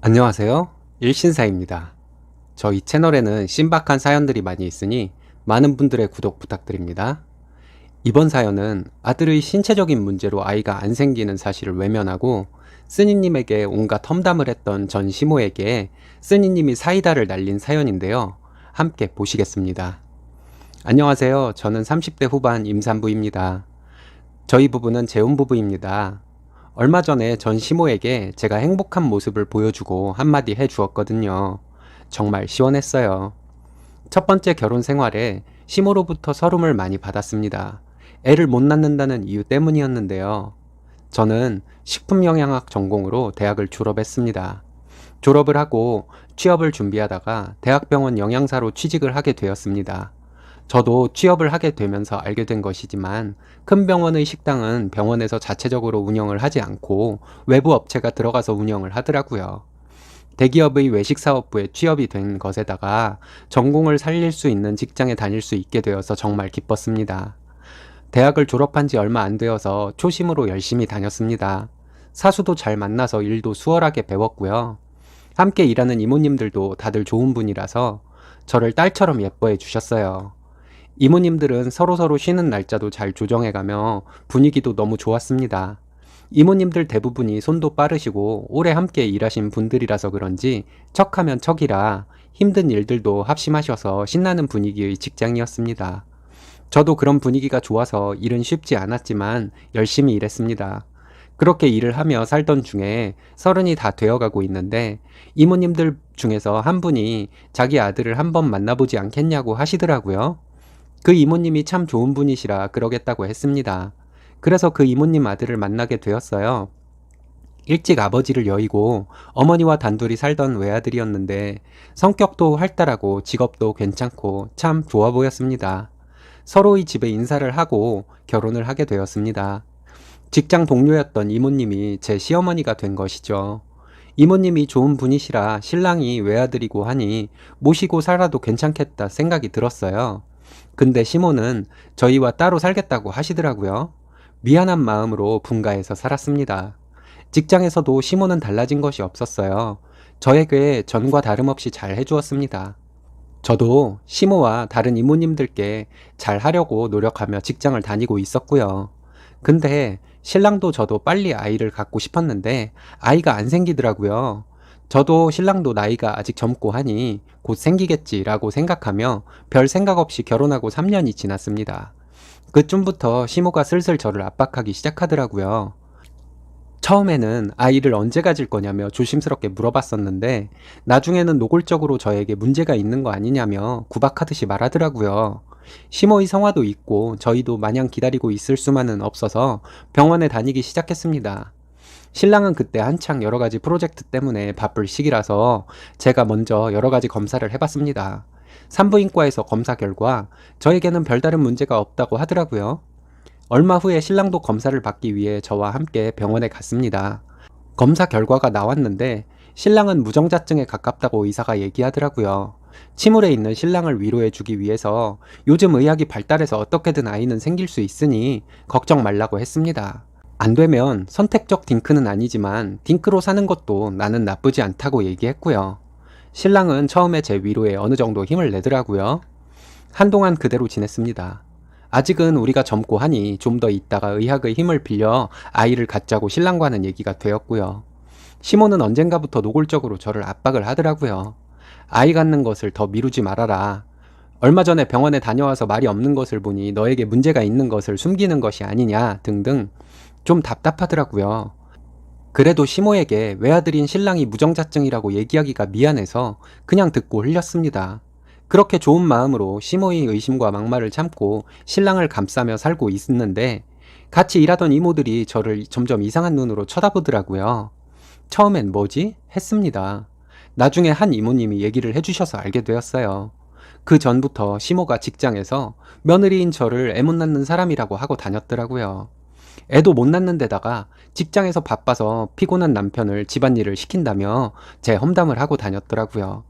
안녕하세요. 일신사입니다. 저희 채널에는 신박한 사연들이 많이 있으니 많은 분들의 구독 부탁드립니다. 이번 사연은 아들의 신체적인 문제로 아이가 안 생기는 사실을 외면하고 쓰니님에게 온갖 험담을 했던 전 시모에게 쓰니님이 사이다를 날린 사연인데요. 함께 보시겠습니다. 안녕하세요. 저는 30대 후반 임산부입니다. 저희 부부는 재혼부부입니다. 얼마 전에 전 시모에게 제가 행복한 모습을 보여주고 한마디 해주었거든요. 정말 시원했어요. 첫 번째 결혼 생활에 시모로부터 서름을 많이 받았습니다. 애를 못 낳는다는 이유 때문이었는데요. 저는 식품영양학 전공으로 대학을 졸업했습니다. 졸업을 하고 취업을 준비하다가 대학병원 영양사로 취직을 하게 되었습니다. 저도 취업을 하게 되면서 알게 된 것이지만 큰 병원의 식당은 병원에서 자체적으로 운영을 하지 않고 외부 업체가 들어가서 운영을 하더라고요. 대기업의 외식사업부에 취업이 된 것에다가 전공을 살릴 수 있는 직장에 다닐 수 있게 되어서 정말 기뻤습니다. 대학을 졸업한 지 얼마 안 되어서 초심으로 열심히 다녔습니다. 사수도 잘 만나서 일도 수월하게 배웠고요. 함께 일하는 이모님들도 다들 좋은 분이라서 저를 딸처럼 예뻐해 주셨어요. 이모님들은 서로서로 쉬는 날짜도 잘 조정해가며 분위기도 너무 좋았습니다. 이모님들 대부분이 손도 빠르시고 오래 함께 일하신 분들이라서 그런지 척하면 척이라 힘든 일들도 합심하셔서 신나는 분위기의 직장이었습니다. 저도 그런 분위기가 좋아서 일은 쉽지 않았지만 열심히 일했습니다. 그렇게 일을 하며 살던 중에 30이 다 되어가고 있는데 이모님들 중에서 한 분이 자기 아들을 한번 만나보지 않겠냐고 하시더라고요. 그 이모님이 참 좋은 분이시라 그러겠다고 했습니다. 그래서 그 이모님 아들을 만나게 되었어요. 일찍 아버지를 여의고 어머니와 단둘이 살던 외아들이었는데 성격도 활달하고 직업도 괜찮고 참 좋아 보였습니다. 서로의 집에 인사를 하고 결혼을 하게 되었습니다. 직장 동료였던 이모님이 제 시어머니가 된 것이죠. 이모님이 좋은 분이시라 신랑이 외아들이고 하니 모시고 살아도 괜찮겠다 생각이 들었어요. 근데 시모는 저희와 따로 살겠다고 하시더라고요. 미안한 마음으로 분가해서 살았습니다. 직장에서도 시모는 달라진 것이 없었어요. 저에게 전과 다름없이 잘 해주었습니다. 저도 시모와 다른 이모님들께 잘 하려고 노력하며 직장을 다니고 있었고요. 근데 신랑도 저도 빨리 아이를 갖고 싶었는데 아이가 안 생기더라고요. 저도 신랑도 나이가 아직 젊고 하니 곧 생기겠지라고 생각하며 별 생각 없이 결혼하고 3년이 지났습니다. 그쯤부터 시모가 슬슬 저를 압박하기 시작하더라고요. 처음에는 아이를 언제 가질 거냐며 조심스럽게 물어봤었는데 나중에는 노골적으로 저에게 문제가 있는 거 아니냐며 구박하듯이 말하더라고요. 시모의 성화도 있고 저희도 마냥 기다리고 있을 수만은 없어서 병원에 다니기 시작했습니다. 신랑은 그때 한창 여러 가지 프로젝트 때문에 바쁠 시기라서 제가 먼저 여러 가지 검사를 해봤습니다. 산부인과에서 검사 결과 저에게는 별다른 문제가 없다고 하더라고요. 얼마 후에 신랑도 검사를 받기 위해 저와 함께 병원에 갔습니다. 검사 결과가 나왔는데 신랑은 무정자증에 가깝다고 의사가 얘기하더라고요. 침울해 있는 신랑을 위로해주기 위해서 요즘 의학이 발달해서 어떻게든 아이는 생길 수 있으니 걱정 말라고 했습니다. 안 되면 선택적 딩크는 아니지만 딩크로 사는 것도 나는 나쁘지 않다고 얘기했고요. 신랑은 처음에 제 위로에 어느 정도 힘을 내더라고요. 한동안 그대로 지냈습니다. 아직은 우리가 젊고 하니 좀 더 있다가 의학의 힘을 빌려 아이를 갖자고 신랑과는 얘기가 되었고요. 시모는 언젠가부터 노골적으로 저를 압박을 하더라고요. 아이 갖는 것을 더 미루지 말아라. 얼마 전에 병원에 다녀와서 말이 없는 것을 보니 너에게 문제가 있는 것을 숨기는 것이 아니냐 등등 좀 답답하더라고요. 그래도 시모에게 외아들인 신랑이 무정자증이라고 얘기하기가 미안해서 그냥 듣고 흘렸습니다. 그렇게 좋은 마음으로 시모의 의심과 막말을 참고 신랑을 감싸며 살고 있는데 같이 일하던 이모들이 저를 점점 이상한 눈으로 쳐다보더라고요. 처음엔 뭐지? 했습니다. 나중에 한 이모님이 얘기를 해주셔서 알게 되었어요. 그 전부터 시모가 직장에서 며느리인 저를 애 못 낳는 사람이라고 하고 다녔더라고요. 애도 못 낳는 데다가 직장에서 바빠서 피곤한 남편을 집안일을 시킨다며 제 험담을 하고 다녔더라고요.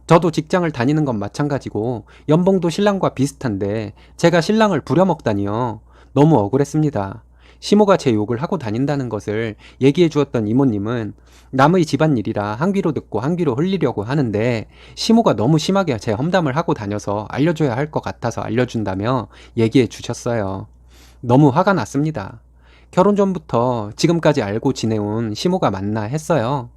저도 직장을 다니는 건 마찬가지고 연봉도 신랑과 비슷한데 제가 신랑을 부려먹다니요. 너무 억울했습니다. 시모가 제 욕을 하고 다닌다는 것을 얘기해 주었던 이모님은 남의 집안일이라 한 귀로 듣고 한 귀로 흘리려고 하는데 시모가 너무 심하게 제 험담을 하고 다녀서 알려줘야 할 것 같아서 알려준다며 얘기해 주셨어요. 너무 화가 났습니다. 결혼 전부터 지금까지 알고 지내온 시모가 맞나 했어요.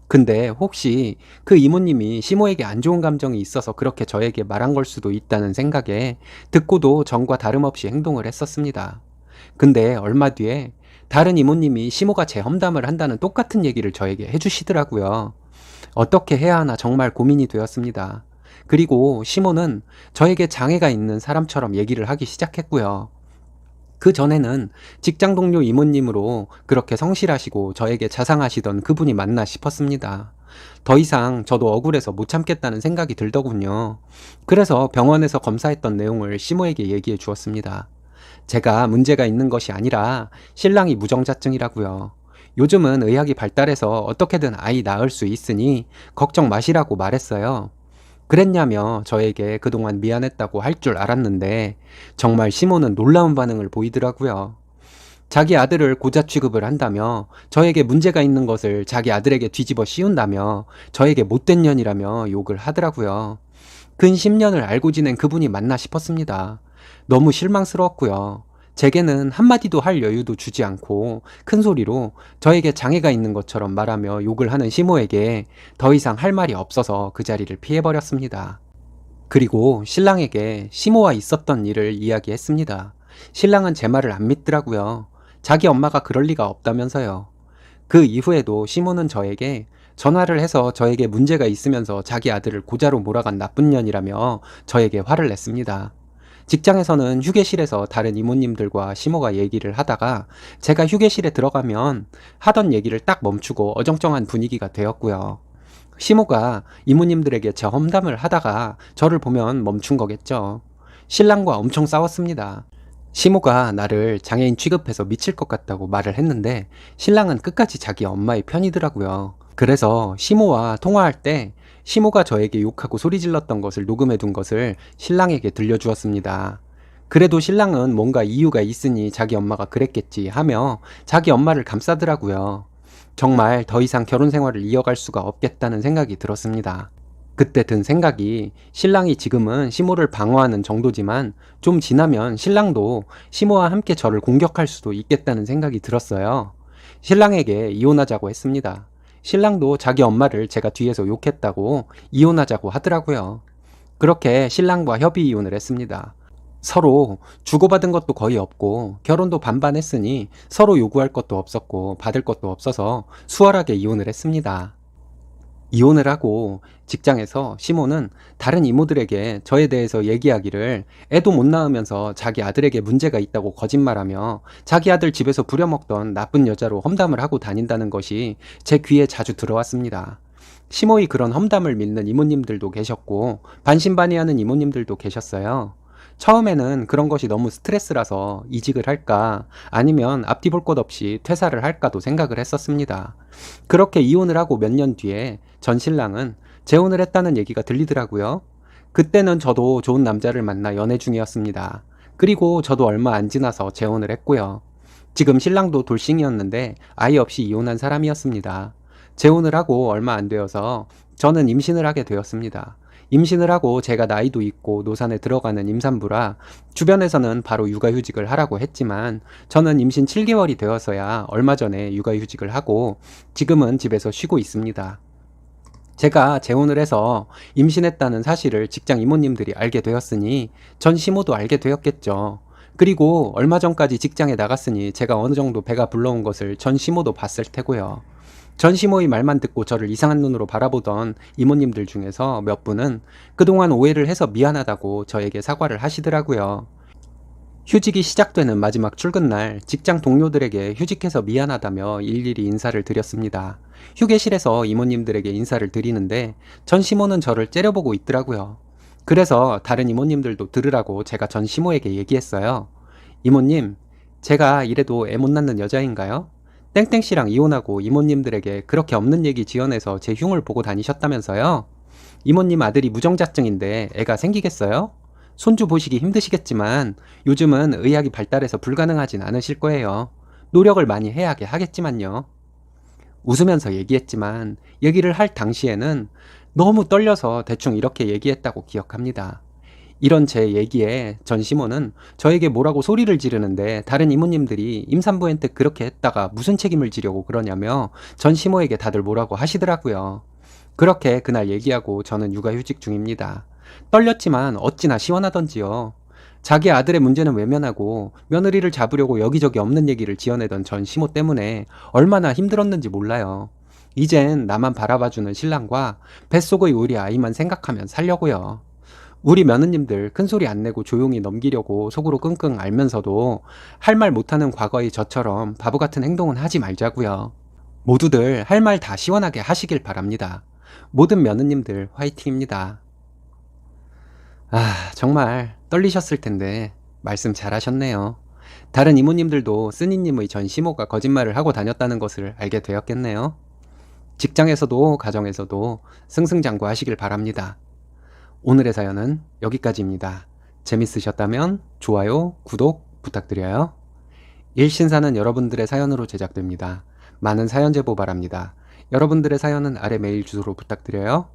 근데 혹시 그 이모님이 시모에게 안 좋은 감정이 있어서 그렇게 저에게 말한 걸 수도 있다는 생각에 듣고도 전과 다름없이 행동을 했었습니다. 근데 얼마 뒤에 다른 이모님이 시모가 제 험담을 한다는 똑같은 얘기를 저에게 해주시더라고요. 어떻게 해야 하나 정말 고민이 되었습니다. 그리고 시모는 저에게 장애가 있는 사람처럼 얘기를 하기 시작했고요. 그 전에는 직장 동료 이모님으로 그렇게 성실하시고 저에게 자상하시던 그분이 맞나 싶었습니다. 더 이상 저도 억울해서 못 참겠다는 생각이 들더군요. 그래서 병원에서 검사했던 내용을 시모에게 얘기해 주었습니다. 제가 문제가 있는 것이 아니라 신랑이 무정자증이라고요. 요즘은 의학이 발달해서 어떻게든 아이 낳을 수 있으니 걱정 마시라고 말했어요. 그랬냐며 저에게 그동안 미안했다고 할 줄 알았는데 정말 시모는 놀라운 반응을 보이더라고요. 자기 아들을 고자 취급을 한다며 저에게 문제가 있는 것을 자기 아들에게 뒤집어 씌운다며 저에게 못된 년이라며 욕을 하더라고요. 근 10년을 알고 지낸 그분이 맞나 싶었습니다. 너무 실망스러웠고요. 제게는 한마디도 할 여유도 주지 않고 큰 소리로 저에게 장애가 있는 것처럼 말하며 욕을 하는 시모에게 더 이상 할 말이 없어서 그 자리를 피해버렸습니다. 그리고 신랑에게 시모와 있었던 일을 이야기했습니다. 신랑은 제 말을 안 믿더라고요. 자기 엄마가 그럴 리가 없다면서요. 그 이후에도 시모는 저에게 전화를 해서 저에게 문제가 있으면서 자기 아들을 고자로 몰아간 나쁜 년이라며 저에게 화를 냈습니다. 직장에서는 휴게실에서 다른 이모님들과 시모가 얘기를 하다가 제가 휴게실에 들어가면 하던 얘기를 딱 멈추고 어정쩡한 분위기가 되었고요. 시모가 이모님들에게 제 험담을 하다가 저를 보면 멈춘 거겠죠. 신랑과 엄청 싸웠습니다. 시모가 나를 장애인 취급해서 미칠 것 같다고 말을 했는데 신랑은 끝까지 자기 엄마의 편이더라고요. 그래서 시모와 통화할 때 시모가 저에게 욕하고 소리 질렀던 것을 녹음해 둔 것을 신랑에게 들려주었습니다. 그래도 신랑은 뭔가 이유가 있으니 자기 엄마가 그랬겠지 하며 자기 엄마를 감싸더라고요. 정말 더 이상 결혼 생활을 이어갈 수가 없겠다는 생각이 들었습니다. 그때 든 생각이 신랑이 지금은 시모를 방어하는 정도지만 좀 지나면 신랑도 시모와 함께 저를 공격할 수도 있겠다는 생각이 들었어요. 신랑에게 이혼하자고 했습니다. 신랑도 자기 엄마를 제가 뒤에서 욕했다고 이혼하자고 하더라고요. 그렇게 신랑과 협의 이혼을 했습니다. 서로 주고받은 것도 거의 없고 결혼도 반반 했으니 서로 요구할 것도 없었고 받을 것도 없어서 수월하게 이혼을 했습니다. 이혼을 하고 직장에서 시모는 다른 이모들에게 저에 대해서 얘기하기를 애도 못 낳으면서 자기 아들에게 문제가 있다고 거짓말하며 자기 아들 집에서 부려먹던 나쁜 여자로 험담을 하고 다닌다는 것이 제 귀에 자주 들어왔습니다. 시모의 그런 험담을 믿는 이모님들도 계셨고 반신반의하는 이모님들도 계셨어요. 처음에는 그런 것이 너무 스트레스라서 이직을 할까 아니면 앞뒤 볼 것 없이 퇴사를 할까도 생각을 했었습니다. 그렇게 이혼을 하고 몇 년 뒤에 전 신랑은 재혼을 했다는 얘기가 들리더라고요. 그때는 저도 좋은 남자를 만나 연애 중이었습니다. 그리고 저도 얼마 안 지나서 재혼을 했고요. 지금 신랑도 돌싱이었는데 아이 없이 이혼한 사람이었습니다. 재혼을 하고 얼마 안 되어서 저는 임신을 하게 되었습니다. 임신을 하고 제가 나이도 있고 노산에 들어가는 임산부라 주변에서는 바로 육아휴직을 하라고 했지만 저는 임신 7개월이 되어서야 얼마 전에 육아휴직을 하고 지금은 집에서 쉬고 있습니다. 제가 재혼을 해서 임신했다는 사실을 직장 이모님들이 알게 되었으니 전 시모도 알게 되었겠죠. 그리고 얼마 전까지 직장에 나갔으니 제가 어느 정도 배가 불러온 것을 전 시모도 봤을 테고요. 전 시모의 말만 듣고 저를 이상한 눈으로 바라보던 이모님들 중에서 몇 분은 그동안 오해를 해서 미안하다고 저에게 사과를 하시더라고요. 휴직이 시작되는 마지막 출근날 직장 동료들에게 휴직해서 미안하다며 일일이 인사를 드렸습니다. 휴게실에서 이모님들에게 인사를 드리는데 전 시모는 저를 째려보고 있더라고요. 그래서 다른 이모님들도 들으라고 제가 전 시모에게 얘기했어요. 이모님, 제가 이래도 애 못 낳는 여자인가요? 땡땡씨랑 이혼하고 이모님들에게 그렇게 없는 얘기 지어내서 제 흉을 보고 다니셨다면서요? 이모님 아들이 무정자증인데 애가 생기겠어요? 손주 보시기 힘드시겠지만 요즘은 의학이 발달해서 불가능하진 않으실 거예요. 노력을 많이 해야 하겠지만요. 웃으면서 얘기했지만 얘기를 할 당시에는 너무 떨려서 대충 이렇게 얘기했다고 기억합니다. 이런 제 얘기에 전 시모는 저에게 뭐라고 소리를 지르는데 다른 이모님들이 임산부한테 그렇게 했다가 무슨 책임을 지려고 그러냐며 전 시모에게 다들 뭐라고 하시더라고요. 그렇게 그날 얘기하고 저는 육아휴직 중입니다. 떨렸지만 어찌나 시원하던지요. 자기 아들의 문제는 외면하고 며느리를 잡으려고 여기저기 없는 얘기를 지어내던 전 시모 때문에 얼마나 힘들었는지 몰라요. 이젠 나만 바라봐주는 신랑과 뱃속의 우리 아이만 생각하면 살려고요. 우리 며느님들 큰소리 안 내고 조용히 넘기려고 속으로 끙끙 앓면서도 할 말 못하는 과거의 저처럼 바보 같은 행동은 하지 말자고요. 모두들 할 말 다 시원하게 하시길 바랍니다. 모든 며느님들 화이팅입니다. 정말 떨리셨을 텐데 말씀 잘하셨네요. 다른 이모님들도 쓰니님의 전 시모가 거짓말을 하고 다녔다는 것을 알게 되었겠네요. 직장에서도 가정에서도 승승장구하시길 바랍니다. 오늘의 사연은 여기까지입니다. 재밌으셨다면 좋아요, 구독 부탁드려요. 일신사는 여러분들의 사연으로 제작됩니다. 많은 사연 제보 바랍니다. 여러분들의 사연은 아래 메일 주소로 부탁드려요.